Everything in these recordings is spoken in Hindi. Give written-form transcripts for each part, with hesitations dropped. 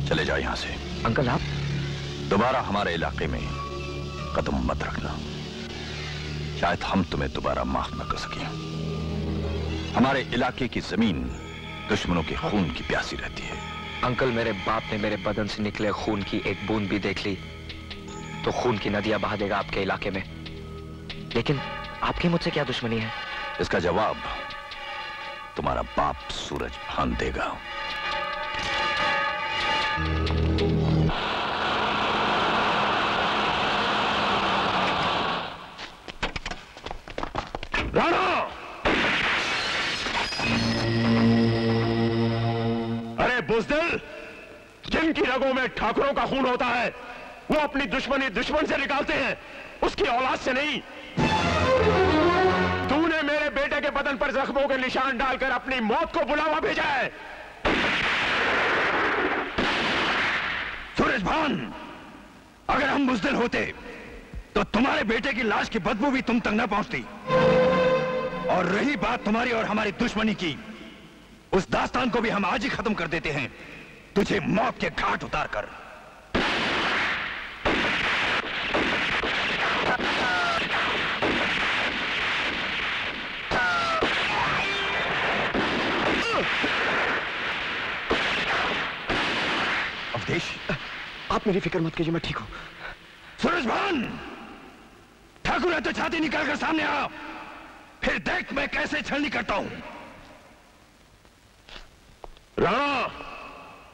चले जाओ यहां से। अंकल आप दोबारा हमारे इलाके में कदम मत रखना, शायद हम तुम्हें दोबारा माफ न कर सकें। हमारे इलाके की जमीन दुश्मनों के खून की प्यासी रहती है। अंकल मेरे बाप ने मेरे बदन से निकले खून की एक बूंद भी देख ली तो खून की नदियां बहा देगा आपके इलाके में। लेकिन आपकी मुझसे क्या दुश्मनी है? इसका जवाब तुम्हारा बाप सूरज भान देगा। राणा! अरे बुज़दिल, जिनकी रगों में ठाकुरों का खून होता है वो अपनी दुश्मनी दुश्मन से निकालते हैं, उसकी औलाद से नहीं। तूने मेरे बेटे के बदन पर जख्मों के निशान डालकर अपनी मौत को बुलावा भेजा है। सूरजभान, अगर हम बुज़दिल होते तो तुम्हारे बेटे की लाश की बदबू भी तुम तक न पहुंचती। और रही बात तुम्हारी और हमारी दुश्मनी की, उस दास्तान को भी हम आज ही खत्म कर देते हैं, तुझे मौत के घाट उतार कर। अवधेश, आप मेरी फिक्र मत कीजिए, मैं ठीक हूं। सूरजभान, ठाकुर है तो छाती निकालकर सामने आ, फिर देख मैं कैसे छलनी करता हूं। राणा,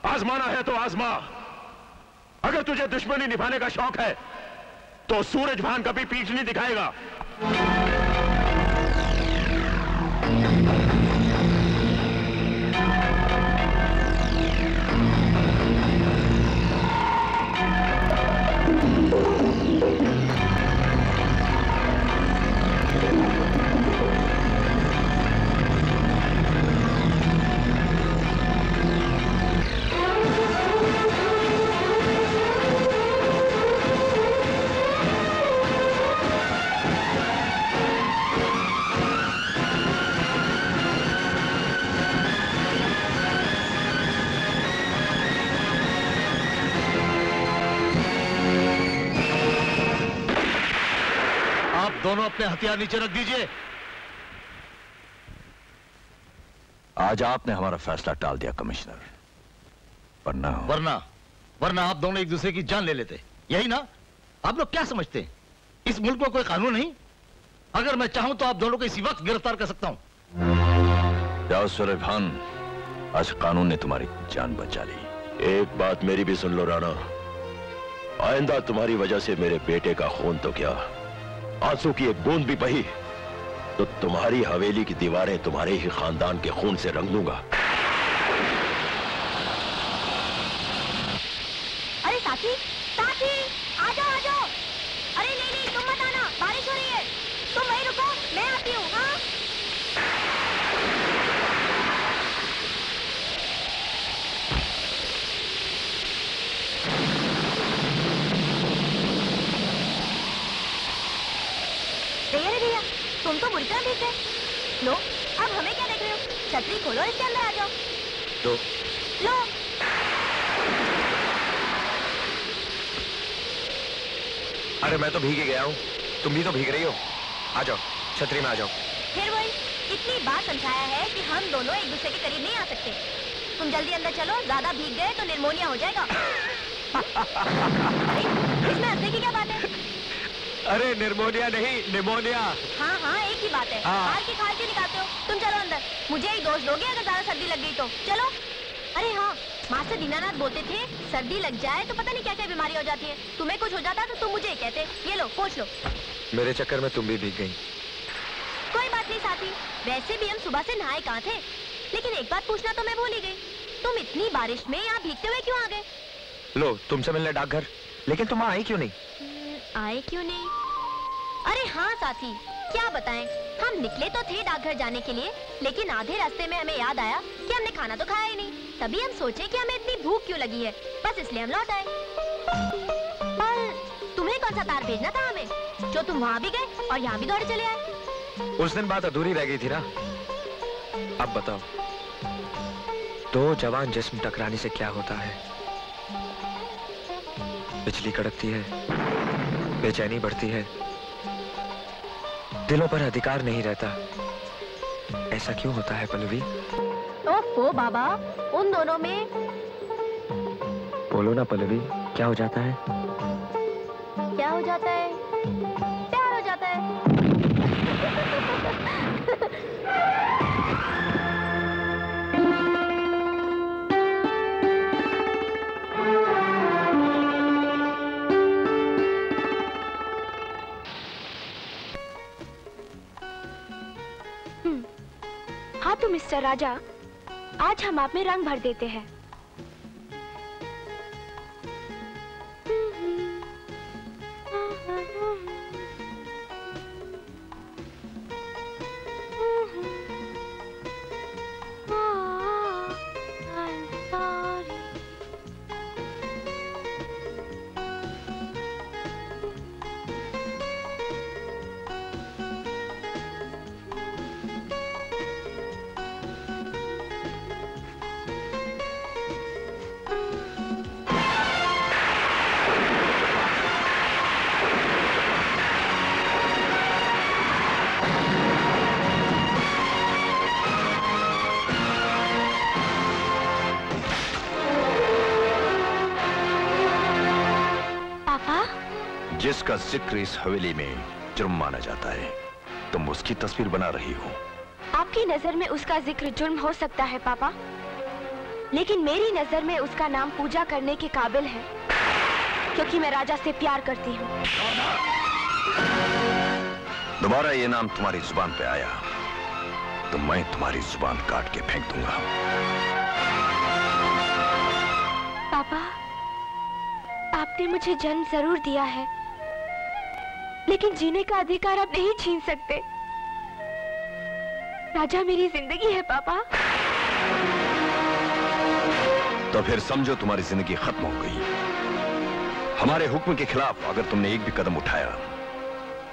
आजमाना है तो आजमा। अगर तुझे दुश्मनी निभाने का शौक है तो सूरजभान कभी पीठ नहीं दिखाएगा। दोनों अपने हथियार नीचे रख दीजिए। आज आपने हमारा फैसला टाल दिया कमिश्नर, वरना आप दोनों एक दूसरे की जान ले लेते। यही ना? आप लोग क्या समझते हैं इस मुल्क में कोई कानून नहीं? अगर मैं चाहूं तो आप दोनों को इसी वक्त गिरफ्तार कर सकता हूं। जाओ सूरजभान, आज कानून ने तुम्हारी जान बचा ली। एक बात मेरी भी सुन लो राणा, आइंदा तुम्हारी वजह से मेरे बेटे का खून तो क्या, आंसू की एक बूंद भी बही तो तुम्हारी हवेली की दीवारें तुम्हारे ही खानदान के खून से रंग दूंगा। अरे साथी, साथी, आ जाओ, आ जाओ। अरे नहीं नहीं, तुम मत आना, बारिश हो रही है। तुम वहीं रुको, मैं आती हूँ। हाँ, भैया तुम तो बुरी तरह भीग गए। लो, अब हमें क्या देख रहे हो? छतरी खोलो और इसके अंदर आ जाओ। लो। अरे मैं तो भीग ही गया हूँ, तुम भी तो भीग रही हो। आ जाओ, छतरी में आ जाओ। फिर वही, इतनी बार समझाया है कि हम दोनों एक दूसरे के करीब नहीं आ सकते। तुम जल्दी अंदर चलो, ज्यादा भीग गए तो निमोनिया हो जाएगा। अरे इसमें हंसने की क्या बात है? अरे निमोनिया नहीं, निमोनिया। हाँ हाँ, एक ही बात है। बाहर की खाल क्यों निकालते हो? तुम चलो अंदर, मुझे ही दोष दोगे अगर ज्यादा सर्दी लग गई तो। चलो। अरे हाँ, मास्टर दीनानाथ बोलते थे सर्दी लग जाए तो पता नहीं क्या क्या बीमारी हो जाती है। तुम्हें कुछ हो जाता तो तुम मुझे कहते, ये लो पोंछ लो। मेरे चक्कर में तुम भी भीग गई। कोई बात नहीं साथी, वैसे भी हम सुबह से नहाए कहाँ थे। लेकिन एक बात पूछना तो मैं भूल ही गई, तुम इतनी बारिश में यहाँ भीगते हुए क्यों आ गए? लो, तुमसे मिलने डाकघर, लेकिन तुम आई क्यों नहीं? आए क्यों नहीं? अरे हाँ साथी, क्या बताएं, हम निकले तो थे डाकघर जाने के लिए, लेकिन आधे रास्ते में हमें याद आया कि हमने खाना तो खाया ही नहीं। तभी हम सोचे कि हमें इतनी भूख क्यों लगी है, बस इसलिए हम लौट आए। पर तुम्हें कौन सा तार भेजना था हमें, जो तुम वहाँ भी गए और यहाँ भी दौड़े चले आए? उस दिन बात अधूरी रह गई थी ना। अब बताओ, दो जवान जिस्म टकराने से क्या होता है? बिजली कड़कती है, बेचैनी बढ़ती है, दिलों पर अधिकार नहीं रहता। ऐसा क्यों होता है पल्लवी? ओफो बाबा, उन दोनों में बोलो ना पल्लवी, क्या हो जाता है? क्या हो जाता है? प्यार हो जाता है। हाँ तो मिस्टर राजा, आज हम आप में रंग भर देते हैं। जिसका जिक्र इस हवेली में जुर्म माना जाता है, तुम उसकी तस्वीर बना रही हो। आपकी नजर में उसका जिक्र जुर्म हो सकता है पापा, लेकिन मेरी नजर में उसका नाम पूजा करने के काबिल है, क्योंकि मैं राजा से प्यार करती हूँ। दोबारा ये नाम तुम्हारी जुबान पे आया तो मैं तुम्हारी जुबान काट के फेंक दूंगा। पापा, आपने मुझे जन्म जरूर दिया है, लेकिन जीने का अधिकार आप नहीं छीन सकते। राजा मेरी जिंदगी है पापा। तो फिर समझो तुम्हारी जिंदगी खत्म हो गई। हमारे हुक्म के खिलाफ अगर तुमने एक भी कदम उठाया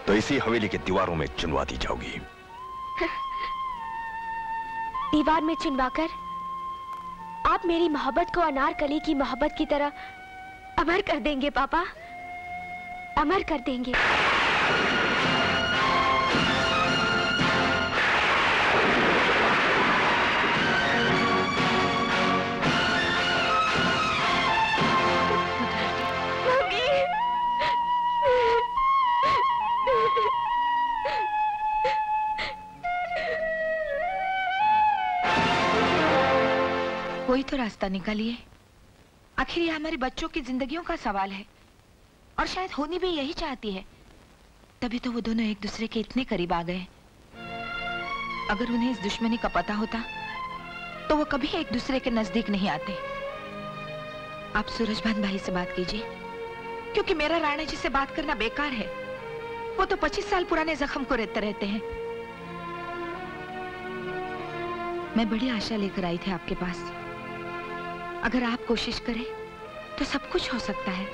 तो इसी हवेली की दीवारों में चुनवा दी जाओगी। दीवार में चुनवाकर आप मेरी मोहब्बत को अनारकली की मोहब्बत की तरह अमर कर देंगे पापा, अमर कर देंगे। कोई तो रास्ता निकालिए। आखिर ये हमारे बच्चों की जिंदगियों का सवाल है, और शायद होनी भी यही चाहती है। तभी तो वो दोनों एक दूसरे के इतने करीब आ गए। अगर उन्हें इस दुश्मनी का पता होता तो वो कभी एक दूसरे के नजदीक नहीं आते। आप सूरजभान भाई से बात कीजिए, क्योंकि मेरा राणा जी से बात करना बेकार है। वो तो 25 साल पुराने जख्म को रेतते रहते हैं। मैं बड़ी आशा लेकर आई थी आपके पास। अगर आप कोशिश करें तो सब कुछ हो सकता है।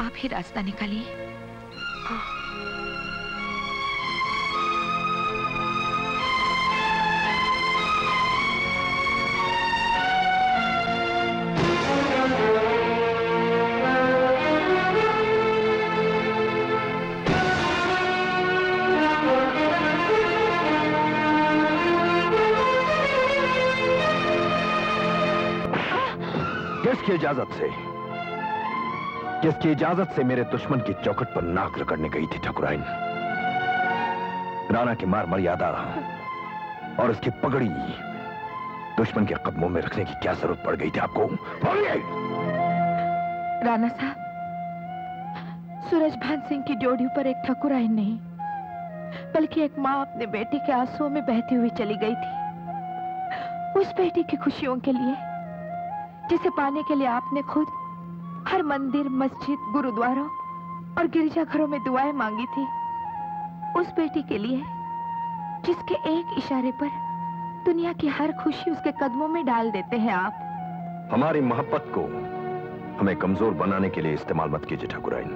आप ही रास्ता निकालिए। किसकी इजाजत से मेरे दुश्मन की चौखट पर नाक रगड़ने गई थी ठाकुराइन? राणा की मार मर्यादा और उसकी पगड़ी दुश्मन के कदमों में रखने की क्या जरूरत पड़ गई थी आपको? बोलिए। राणा साहब, सूरजभान सिंह की ड्योढ़ी पर एक ठकुराइन नहीं, बल्कि एक माँ अपने बेटे के आंसुओं में बहती हुई चली गई थी। उस बेटी की खुशियों के लिए, जिसे पाने के लिए आपने खुद हर मंदिर, मस्जिद, गुरुद्वारों और गिरजाघरों में दुआएं मांगी थी। उस बेटी के लिए जिसके एक इशारे पर दुनिया की हर खुशी उसके कदमों में डाल देते हैं आप। हमारी मोहब्बत को हमें कमजोर बनाने के लिए इस्तेमाल मत कीजिए ठकुराइन।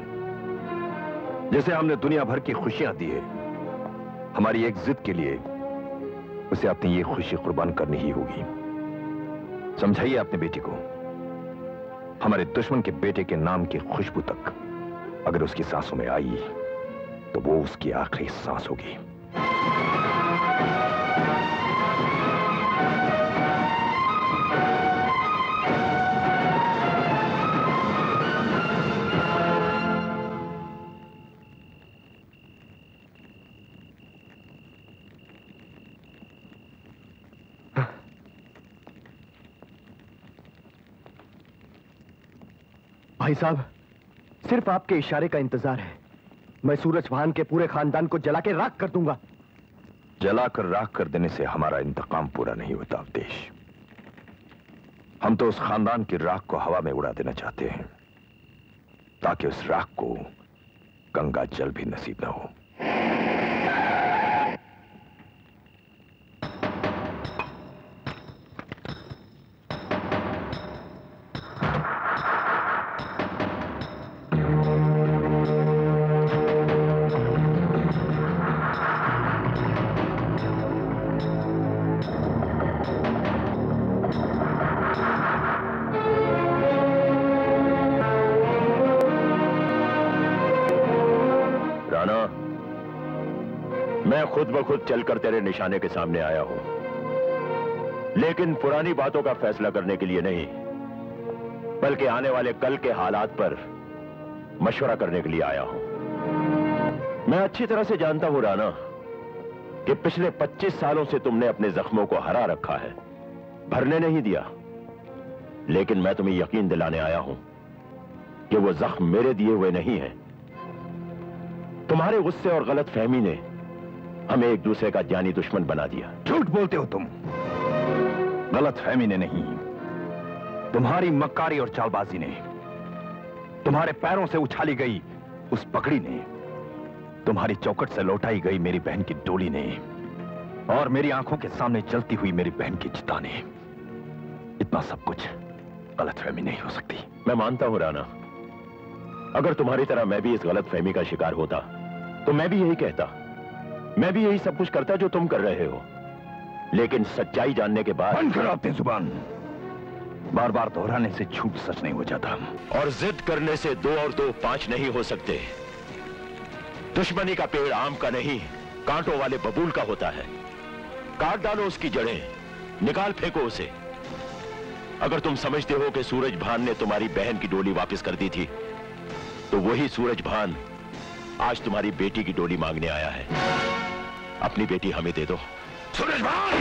जैसे हमने दुनिया भर की खुशियां दी है, हमारी एक जिद के लिए उसे अपनी ये खुशी कुर्बान करनी ही होगी। समझाइए अपने बेटी को, हमारे दुश्मन के बेटे के नाम की खुशबू तक अगर उसकी सांसों में आई तो वो उसकी आखिरी सांस होगी। भाई साहब, सिर्फ आपके इशारे का इंतजार है। मैं सूरजभान के पूरे खानदान को जला के राख कर दूंगा। जलाकर राख कर देने से हमारा इंतकाम पूरा नहीं होता अवधेश। हम तो उस खानदान की राख को हवा में उड़ा देना चाहते हैं, ताकि उस राख को गंगा जल भी नसीब न हो। खुद ब खुद चलकर तेरे निशाने के सामने आया हूं, लेकिन पुरानी बातों का फैसला करने के लिए नहीं, बल्कि आने वाले कल के हालात पर मशवरा करने के लिए आया हूं। मैं अच्छी तरह से जानता हूं राणा कि पिछले 25 सालों से तुमने अपने जख्मों को हरा रखा है, भरने नहीं दिया। लेकिन मैं तुम्हें यकीन दिलाने आया हूं कि वो जख्म मेरे दिए हुए नहीं है। तुम्हारे गुस्से और गलतफहमी ने हमें एक दूसरे का जानी दुश्मन बना दिया। झूठ बोलते हो तुम। गलतफहमी ने नहीं, तुम्हारी मक्कारी और चालबाजी ने, तुम्हारे पैरों से उछाली गई उस पगड़ी ने, तुम्हारी चौखट से लौटाई गई मेरी बहन की डोली ने, और मेरी आंखों के सामने जलती हुई मेरी बहन की चिता ने। इतना सब कुछ गलतफहमी नहीं हो सकती। मैं मानता हूं राणा, अगर तुम्हारी तरह मैं भी इस गलतफहमी का शिकार होता तो मैं भी यही कहता, मैं भी यही सब कुछ करता जो तुम कर रहे हो। लेकिन सच्चाई जानने के बाद। बंद करो अपनी जुबान। बार बार दोहराने से झूठ सच नहीं हो जाता, और जिद करने से 2 और 2 5 नहीं हो सकते। दुश्मनी का पेड़ आम का नहीं, कांटों वाले बबूल का होता है। काट डालो उसकी जड़ें, निकाल फेंको उसे। अगर तुम समझते हो कि सूरजभान ने तुम्हारी बहन की डोली वापस कर दी थी, तो वही सूरजभान आज तुम्हारी बेटी की डोली मांगने आया है। अपनी बेटी हमें दे दो। सूरजभान!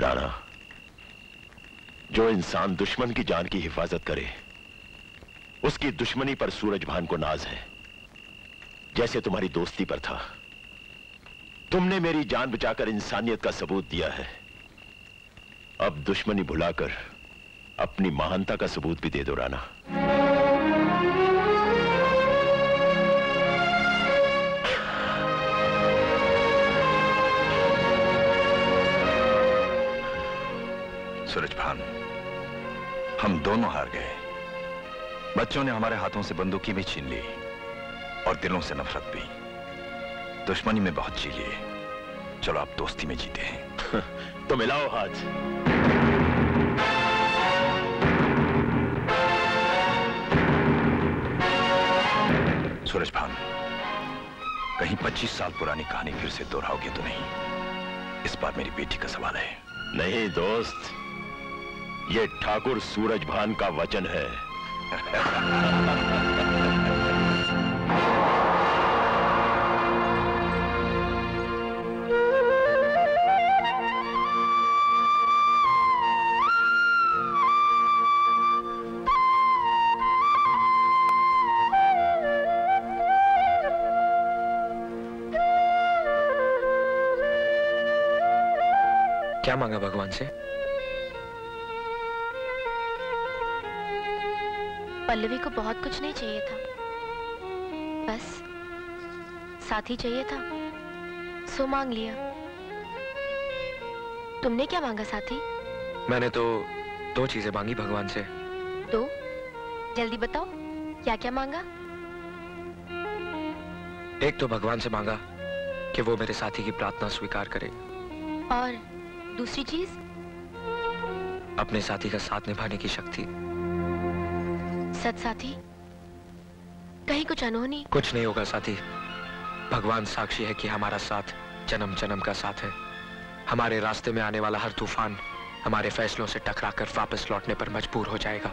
राणा, जो इंसान दुश्मन की जान की हिफाजत करे, उसकी दुश्मनी पर सूरजभान को नाज है, जैसे तुम्हारी दोस्ती पर था। तुमने मेरी जान बचाकर इंसानियत का सबूत दिया है। अब दुश्मनी भुलाकर अपनी महानता का सबूत भी दे दो राणा। सूरजभान, हम दोनों हार गए। बच्चों ने हमारे हाथों से बंदूकी भी छीन ली और दिलों से नफरत भी। दुश्मनी में बहुत जी लिए, चलो आप दोस्ती में जीते हैं। तो मिलाओ हाथ। सूरजभान, कहीं 25 साल पुरानी कहानी फिर से दोहराओगे तो नहीं? इस बार मेरी बेटी का सवाल है। नहीं दोस्त, ये ठाकुर सूरजभान का वचन है। क्या मांगा भगवान से? पल्लवी को बहुत कुछ नहीं चाहिए था, बस साथी चाहिए था, सो मांग लिया। तुमने क्या मांगा साथी? मैंने तो 2 चीजें मांगी भगवान से। 2? जल्दी बताओ, क्या क्या मांगा? एक तो भगवान से मांगा कि वो मेरे साथी की प्रार्थना स्वीकार करे, और दूसरी चीज? अपने साथी का साथ निभाने की शक्ति। सच साथी, कहीं कुछ अनहोनी? कुछ नहीं होगा साथी। भगवान साक्षी है कि हमारा साथ जन्म जन्म का साथ है। हमारे रास्ते में आने वाला हर तूफान हमारे फैसलों से टकराकर वापस लौटने पर मजबूर हो जाएगा,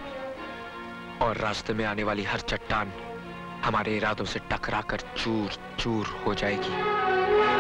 और रास्ते में आने वाली हर चट्टान हमारे इरादों से टकराकर चूर चूर हो जाएगी।